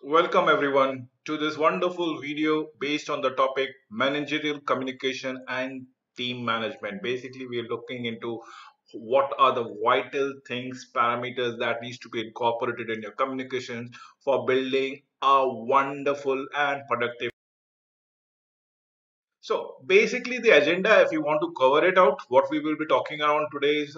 Welcome everyone to this wonderful video based on the topic managerial communication and team management. Basically, we are looking into what are the vital things, parameters that needs to be incorporated in your communications for building a wonderful and productive. So basically the agenda, if you want to cover it out, what we will be talking around today is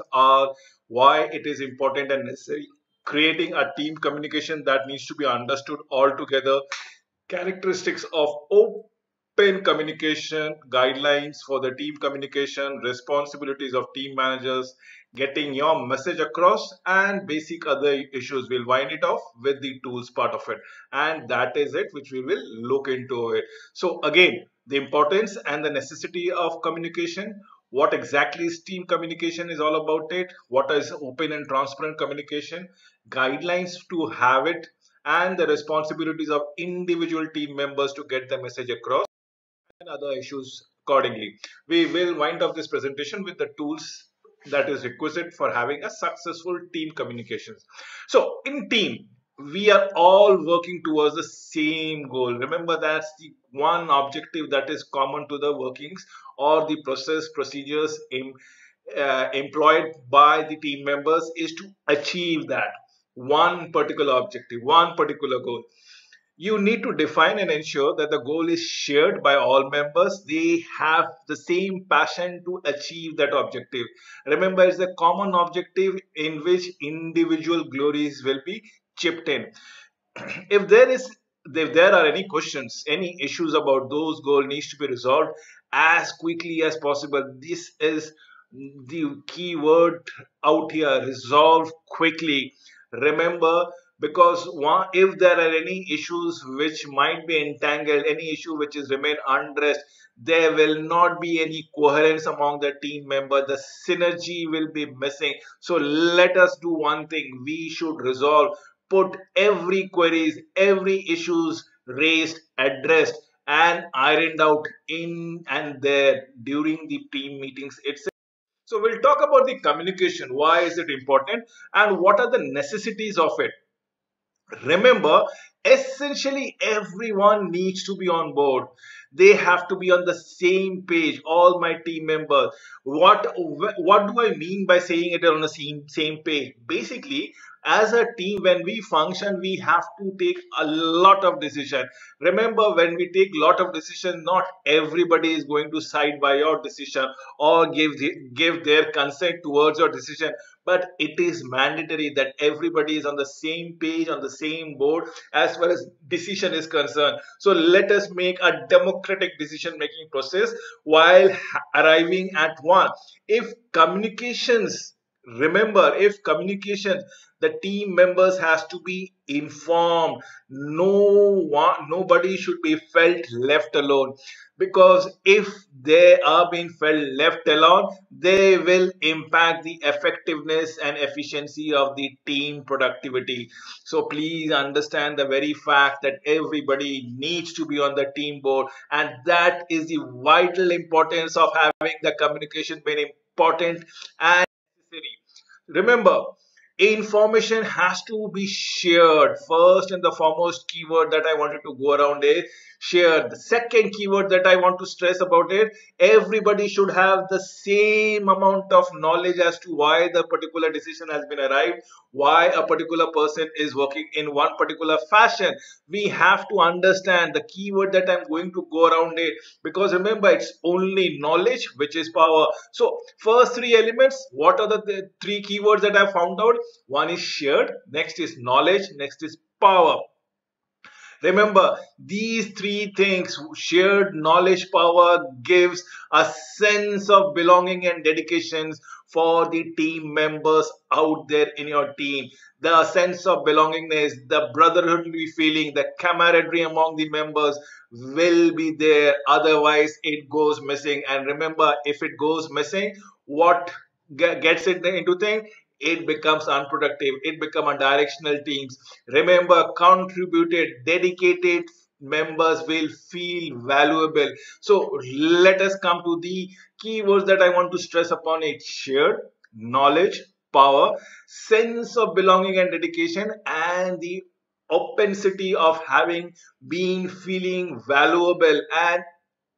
why it is important and necessary, creating a team communication that needs to be understood altogether, characteristics of open communication, guidelines for the team communication, responsibilities of team managers, getting your message across, and basic other issues. We'll wind it off with the tools part of it, and that is it which we will look into it. So again, the importance and the necessity of communication, what exactly is team communication is all about it, what is open and transparent communication, guidelines to have it, and the responsibilities of individual team members to get the message across, and other issues accordingly. We will wind up this presentation with the tools that is requisite for having a successful team communications. So in team, we are all working towards the same goal. Remember, that's the one objective that is common to the workings or the process procedures employed by the team members is to achieve that one particular objective, one particular goal. You need to define and ensure that the goal is shared by all members. They have the same passion to achieve that objective. Remember, it's a common objective in which individual glories will be chipped in. If there is if there are any questions, any issues about those goals needs to be resolved as quickly as possible. This is the key word out here: resolve quickly. Remember, because if there are any issues which might be entangled, any issue which is remain undressed, there will not be any coherence among the team member. The synergy will be missing. So let us do one thing: we should resolve, put every queries, every issues raised, addressed, and ironed out in and there during the team meetings itself. So we'll talk about the communication. Why is it important and what are the necessities of it? Remember, essentially everyone needs to be on board. They have to be on the same page, all my team members. What do I mean by saying it on the same page? Basically, as a team, when we function, we have to take a lot of decision. Remember, when we take lot of decision, not everybody is going to side by your decision or give their consent towards your decision, but it is mandatory that everybody is on the same page, on the same board as far as decision is concerned. So let us make a democratic decision making process while arriving at one. If communications, remember, if communication, the team members has to be informed. Nobody should be felt left alone, because if they are being felt left alone, they will impact the effectiveness and efficiency of the team productivity. So please understand the very fact that everybody needs to be on the team board, and that is the vital importance of having the communication being important and necessary. Remember, information has to be shared. First and the foremost keyword that I wanted to go around is share. The second keyword that I want to stress about it: everybody should have the same amount of knowledge as to why the particular decision has been arrived, why a particular person is working in one particular fashion. We have to understand the keyword that I'm going to go around it, because remember, it's only knowledge which is power. So first three elements, what are the three keywords that I found out? One is shared, next is knowledge, next is power. Remember, these three things, shared knowledge, power, gives a sense of belonging and dedication for the team members out there in your team. The sense of belongingness, the brotherhoodly feeling, the camaraderie among the members will be there. Otherwise, it goes missing. And remember, if it goes missing, what gets it into thing? It becomes unproductive. It becomes a directional teams. Remember, contributed, dedicated members will feel valuable. So let us come to the keywords that I want to stress upon it: shared, knowledge, power, sense of belonging and dedication, and the opacity of having been feeling valuable and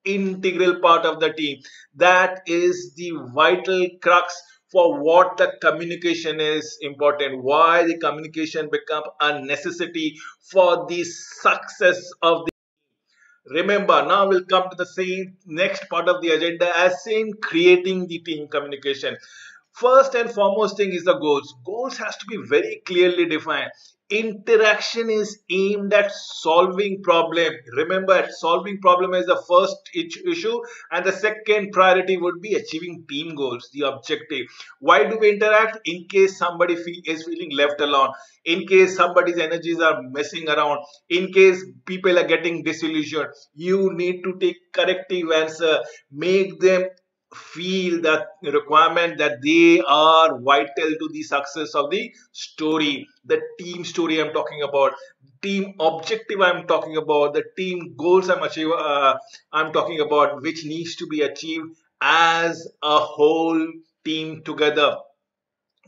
integral part of the team. That is the vital crux for what the communication is important, why the communication become a necessity for the success of the. Remember, now we'll come to the same next part of the agenda as in creating the team communication. First and foremost thing is the goals. Goals has to be very clearly defined. Interaction is aimed at solving problem. Remember, solving problem is the first issue, and the second priority would be achieving team goals, the objective. Why do we interact? In case somebody is feeling left alone, in case somebody's energies are messing around, in case people are getting disillusioned, you need to take corrective answer, make them feel that requirement that they are vital to the success of the story, the team story I'm talking about, team objective I'm talking about, the team goals I'm talking about, which needs to be achieved as a whole team together.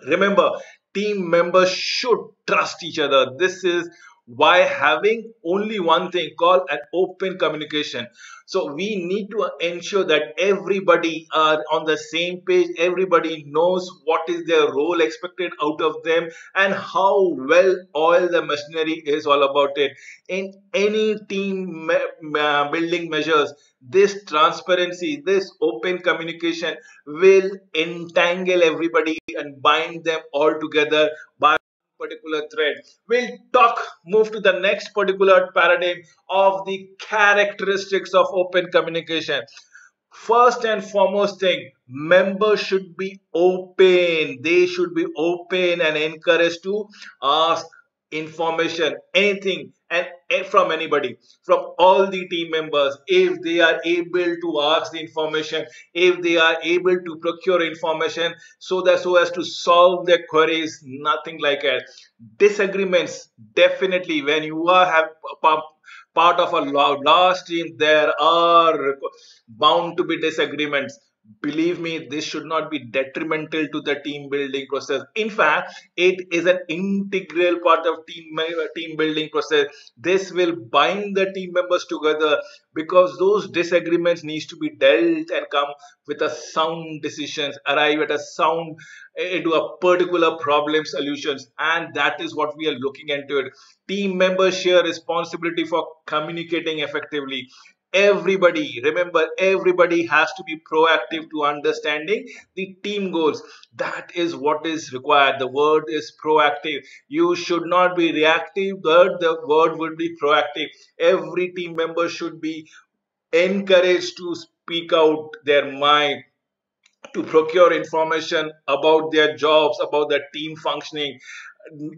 Remember, team members should trust each other. This is why having only one thing called an open communication. So we need to ensure that everybody are on the same page, everybody knows what is their role expected out of them and how well oiled the machinery is all about it. In any team building measures, this transparency, this open communication will entangle everybody and bind them all together by particular thread. We'll move to the next particular paradigm of the characteristics of open communication. First and foremost thing, members should be open. They should be open and encouraged to ask information, anything and from anybody, from all the team members. If they are able to ask the information, if they are able to procure information so as to solve their queries, nothing like it. Disagreements, definitely when you are part of a large team, there are bound to be disagreements. Believe me, this should not be detrimental to the team building process. In fact, it is an integral part of team building process. This will bind the team members together because those disagreements needs to be dealt and come with a sound decisions, arrive at a sound into a particular problem solutions, and that is what we are looking into it. Team members share responsibility for communicating effectively. Everybody, remember, everybody has to be proactive to understanding the team goals. That is what is required. The word is proactive. You should not be reactive. The word would be proactive. Every team member should be encouraged to speak out their mind, to procure information about their jobs, about their team functioning.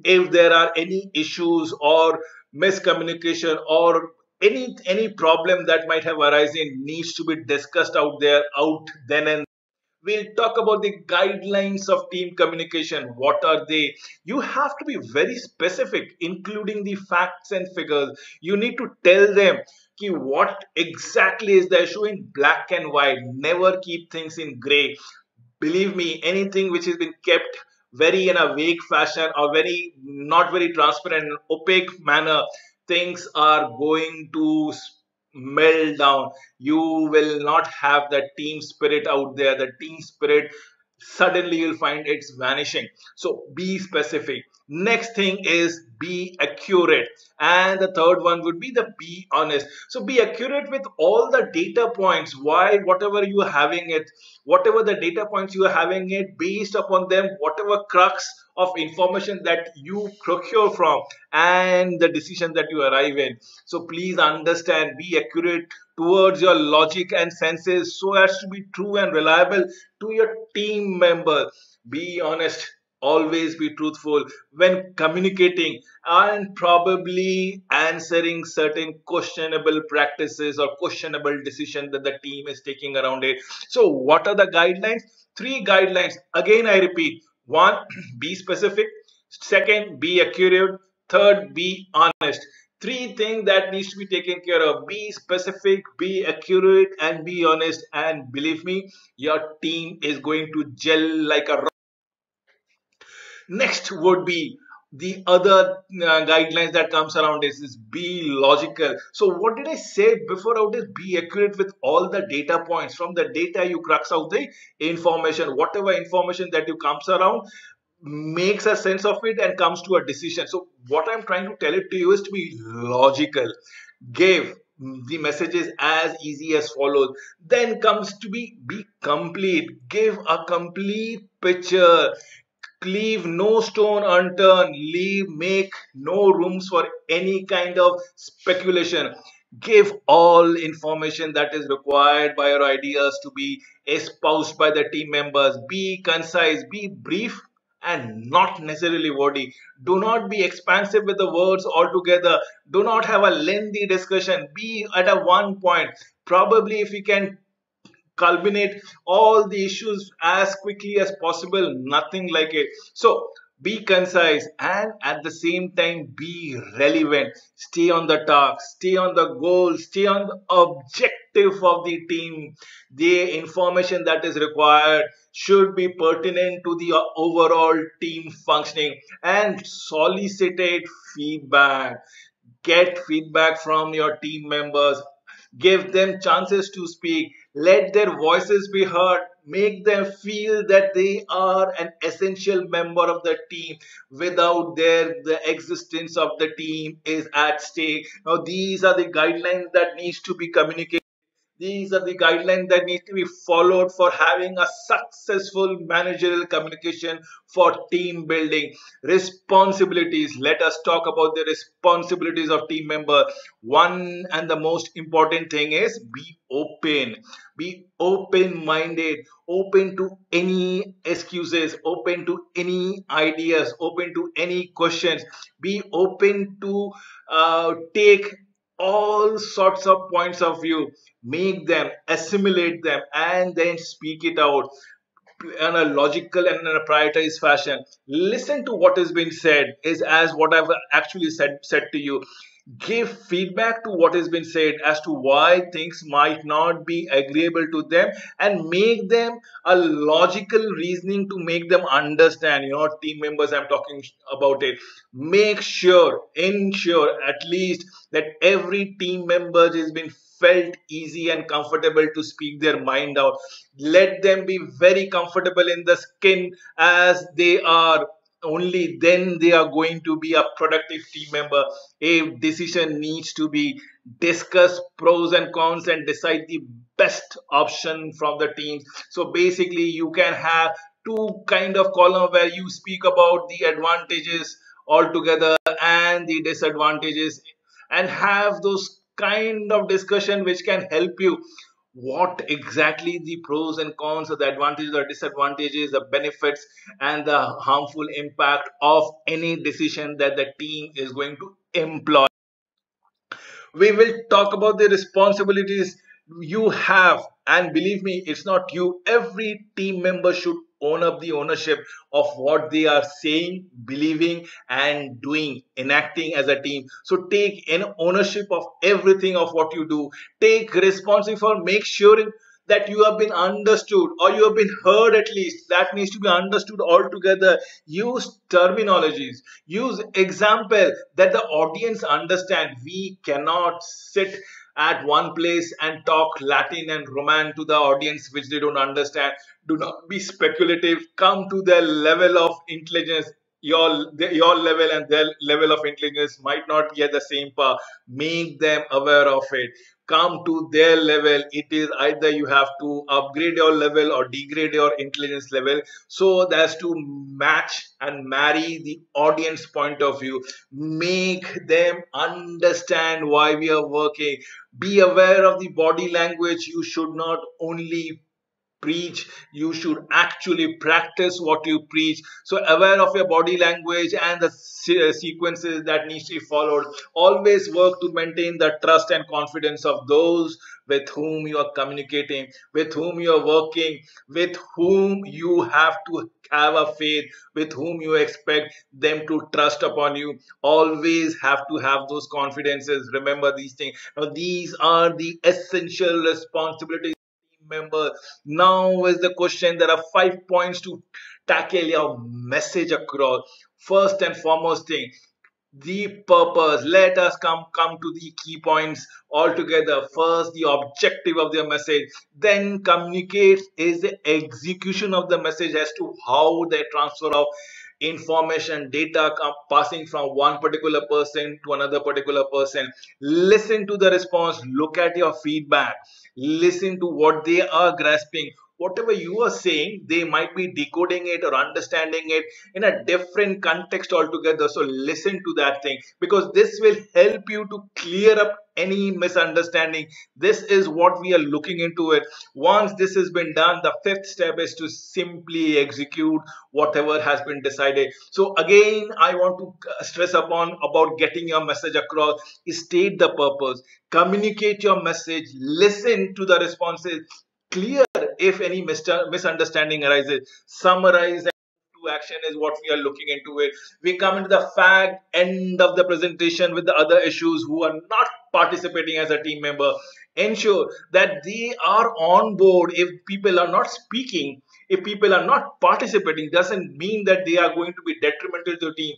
If there are any issues or miscommunication or any problem that might have arisen, needs to be discussed out there, out then and we'll talk about the guidelines of team communication. What are they? You have to be very specific, including the facts and figures. You need to tell them what exactly is the issue in black and white. Never keep things in gray. Believe me, anything which has been kept very in a vague fashion or very not very transparent, opaque manner, things are going to melt down. You will not have the team spirit out there. The team spirit, suddenly you'll find it's vanishing. So be specific. Next thing is be accurate, and the third one would be the be honest. So be accurate with all the data points. Why? Whatever you are having it, whatever the data points you are having it, based upon them, whatever crux of information that you procure from and the decision that you arrive in. So please understand, be accurate towards your logic and senses so as to be true and reliable to your team member. Be honest, always be truthful when communicating and probably answering certain questionable practices or questionable decisions that the team is taking around it. So what are the guidelines? Three guidelines. Again, I repeat. One, be specific. Second, be accurate. Third, be honest. Three things that needs to be taken care of. Be specific, be accurate, and be honest. And believe me, your team is going to gel like a rock. Next would be The other guidelines that comes around is be logical. So what did I say before out is be accurate with all the data points. From the data you crux out the information, whatever information that you comes around, makes a sense of it and comes to a decision. So what I'm trying to tell it to you is to be logical. Give the messages as easy as follows. Then comes to be complete. Give a complete picture. Leave no stone unturned. Leave make no rooms for any kind of speculation. Give all information that is required by your ideas to be espoused by the team members. Be concise, be brief, and not necessarily wordy. Do not be expansive with the words altogether. Do not have a lengthy discussion. Be at a one point. Probably if you can culminate all the issues as quickly as possible, nothing like it. So be concise and at the same time be relevant. Stay on the task, stay on the goal, stay on the objective of the team. The information that is required should be pertinent to the overall team functioning. And solicit feedback. Get feedback from your team members. Give them chances to speak. Let their voices be heard. Make them feel that they are an essential member of the team. Without their the existence of the team is at stake. Now these are the guidelines that needs to be communicated. These are the guidelines that need to be followed for having a successful managerial communication for team building. Responsibilities. Let us talk about the responsibilities of team member. One and the most important thing is be open. Be open-minded, open to any excuses, open to any ideas, open to any questions. Be open to take all sorts of points of view, make them, assimilate them, and then speak it out in a logical and in a prioritized fashion. Listen to what has been said, is as what I've actually said to you. Give feedback to what has been said as to why things might not be agreeable to them, and make them a logical reasoning to make them understand. Team members, I'm talking about it. Make sure, ensure at least that every team member has been felt easy and comfortable to speak their mind out. Let them be very comfortable in the skin as they are. Only then they are going to be a productive team member. A decision needs to be discussed, pros and cons, and decide the best option from the teams. So basically you can have two kind of column where you speak about the advantages altogether and the disadvantages, and have those kind of discussion which can help you what exactly the pros and cons of the advantages or disadvantages, the benefits and the harmful impact of any decision that the team is going to employ. We will talk about the responsibilities you have, and believe me, it's not you. Every team member should own up the ownership of what they are saying, believing, and doing, enacting as a team. So take an ownership of everything of what you do. Take responsibility for make sure that you have been understood or you have been heard. At least that needs to be understood altogether. Use terminologies, use example that the audience understand. We cannot sit at one place and talk Latin and Roman to the audience which they don't understand. Do not be speculative. Come to their level of intelligence. Your level and their level of intelligence might not be at the same par. Make them aware of it. Come to their level. It is either you have to upgrade your level or degrade your intelligence level so as to match and marry the audience point of view. Make them understand why we are working. Be aware of the body language. You should not only preach, you should actually practice what you preach. So aware of your body language and the sequences that needs to be followed. Always work to maintain the trust and confidence of those with whom you are communicating, with whom you are working, with whom you have to have a faith, with whom you expect them to trust upon you. Always have to have those confidences. Remember these things. Now these are the essential responsibilities member. Now is the question. There are 5 points to tackle your message across. First and foremost thing, the purpose. Let us come to the key points all together. First, the objective of their message, then communicate is the execution of the message as to how the transfer of information data passing from one particular person to another particular person. Listen to the response, look at your feedback, listen to what they are grasping. Whatever you are saying, they might be decoding it or understanding it in a different context altogether. So listen to that thing, because this will help you to clear up any misunderstanding. This is what we are looking into it. Once this has been done, the fifth step is to simply execute whatever has been decided. So again, I want to stress upon about getting your message across. State the purpose, communicate your message, listen to the responses, clear if any misunderstanding arises, summarize to action is what we are looking into it. We come into the fact end of the presentation with the other issues who are not participating as a team member. Ensure that they are on board. If people are not speaking, if people are not participating, doesn't mean that they are going to be detrimental to the team.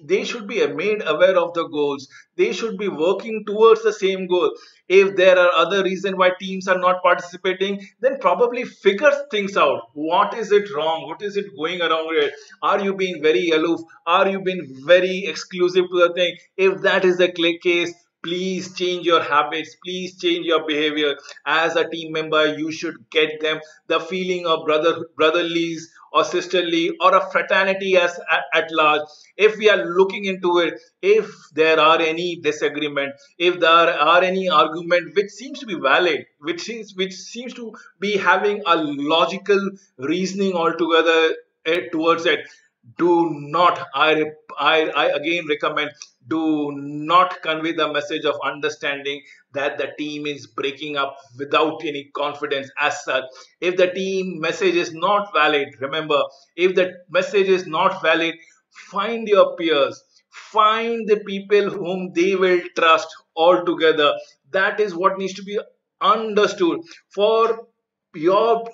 They should be made aware of the goals. They should be working towards the same goal. If there are other reasons why teams are not participating, then probably figure things out. What is it wrong? What is it going around here? Are you being very aloof? Are you being very exclusive to the thing? If that is the case, please change your habits, please change your behavior. As a team member, you should get them the feeling of brotherlies or sisterly or a fraternity as at large. If we are looking into it, if there are any disagreement, if there are any argument which seems to be valid, which seems to be having a logical reasoning altogether towards it, do not I again recommend, do not convey the message of understanding that the team is breaking up without any confidence as such. If the team message is not valid, remember, if the message is not valid, find your peers, find the people whom they will trust altogether. That is what needs to be understood for your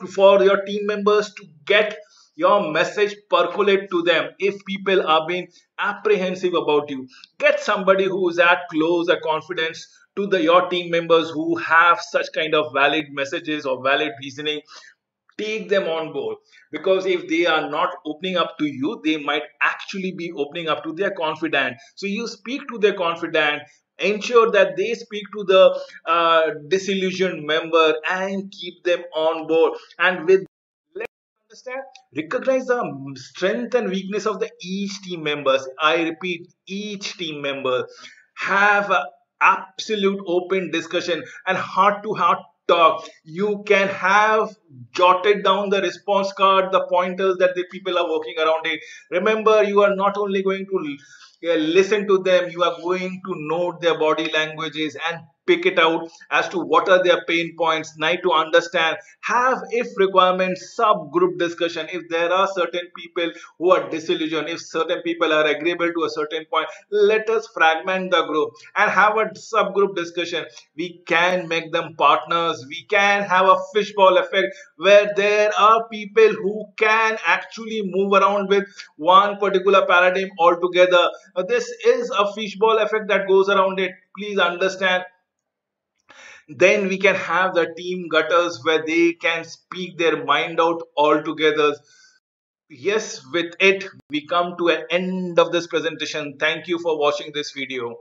team members to get your message percolate to them. If people are being apprehensive about you, get somebody who is at close a confidence to your team members who have such kind of valid messages or valid reasoning. Take them on board, because if they are not opening up to you, they might actually be opening up to their confidant. So you speak to their confidant, ensure that they speak to the disillusioned member and keep them on board. And with, let's understand, recognize the strength and weakness of the each team members. I repeat, each team member. Have a absolute open discussion and heart to heart talk. You can have jotted down the response card, the pointers that the people are working around it. Remember, you are not only going to listen to them, you are going to note their body languages and pick it out as to what are their pain points. Need to understand, have if requirement subgroup discussion. If there are certain people who are disillusioned, if certain people are agreeable to a certain point, let us fragment the group and have a subgroup discussion. We can make them partners, we can have a fishbowl effect where there are people who can actually move around with one particular paradigm altogether. This is a fishbowl effect that goes around it, please understand. Then we can have the team gutters where they can speak their mind out altogether. Yes, with it we come to an end of this presentation. Thank you for watching this video.